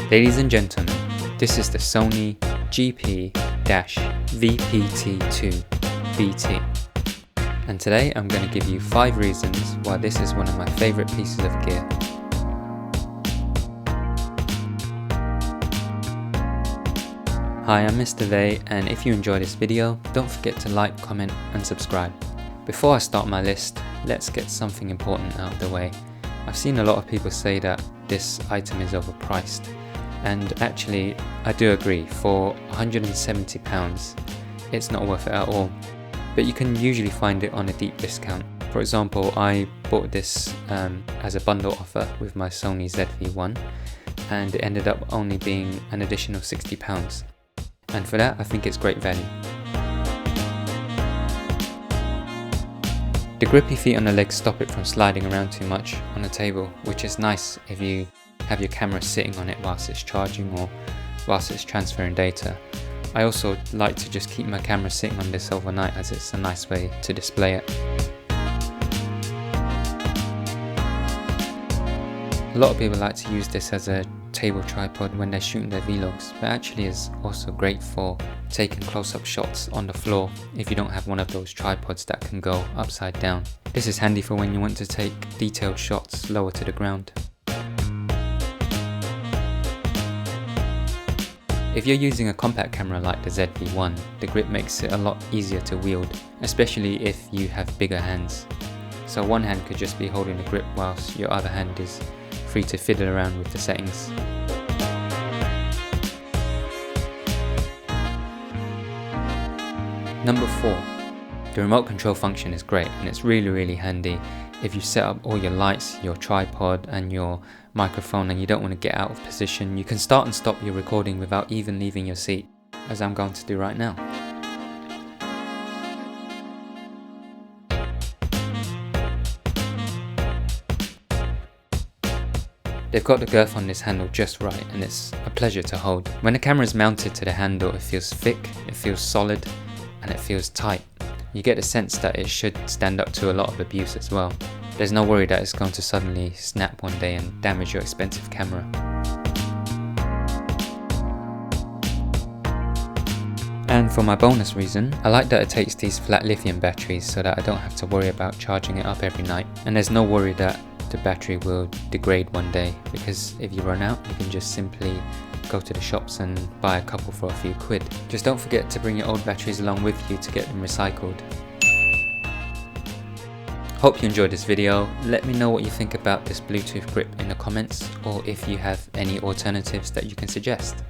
Ladies and gentlemen, this is the Sony GP-VPT2BT, and today I'm going to give you 5 reasons why this is one of my favourite pieces of gear. Hi, I'm Mr. Vey, and if you enjoy this video, don't forget to like, comment and subscribe. Before I start my list, let's get something important out of the way. I've seen a lot of people say that this item is overpriced, and actually I do agree. For £170 it's not worth it at all, but you can usually find it on a deep discount. For example, I bought this as a bundle offer with my Sony ZV-1 and it ended up only being an additional £60, and for that I think it's great value. The grippy feet on the legs stop it from sliding around too much on the table, which is nice if you have your camera sitting on it whilst it's charging or whilst it's transferring data. I also like to just keep my camera sitting on this overnight, as it's a nice way to display it. A lot of people like to use this as a table tripod when they're shooting their vlogs, but actually is also great for taking close-up shots on the floor if you don't have one of those tripods that can go upside down. This is handy for when you want to take detailed shots lower to the ground. If you're using a compact camera like the ZV-1, the grip makes it a lot easier to wield, especially if you have bigger hands. So one hand could just be holding the grip whilst your other hand is free to fiddle around with the settings. Number 4. The remote control function is great, and it's really handy if you set up all your lights, your tripod and your microphone and you don't want to get out of position. You can start and stop your recording without even leaving your seat, as I'm going to do right now. They've got the girth on this handle just right, and it's a pleasure to hold. When the camera is mounted to the handle, it feels thick, it feels solid, and it feels tight. You get the sense that it should stand up to a lot of abuse as well. There's no worry that it's going to suddenly snap one day and damage your expensive camera. And for my bonus reason, I like that it takes these flat lithium batteries so that I don't have to worry about charging it up every night. And there's no worry that the battery will degrade one day, because if you run out, you can just simply go to the shops and buy a couple for a few quid. Just don't forget to bring your old batteries along with you to get them recycled. Hope you enjoyed this video. Let me know what you think about this Bluetooth grip in the comments, or if you have any alternatives that you can suggest.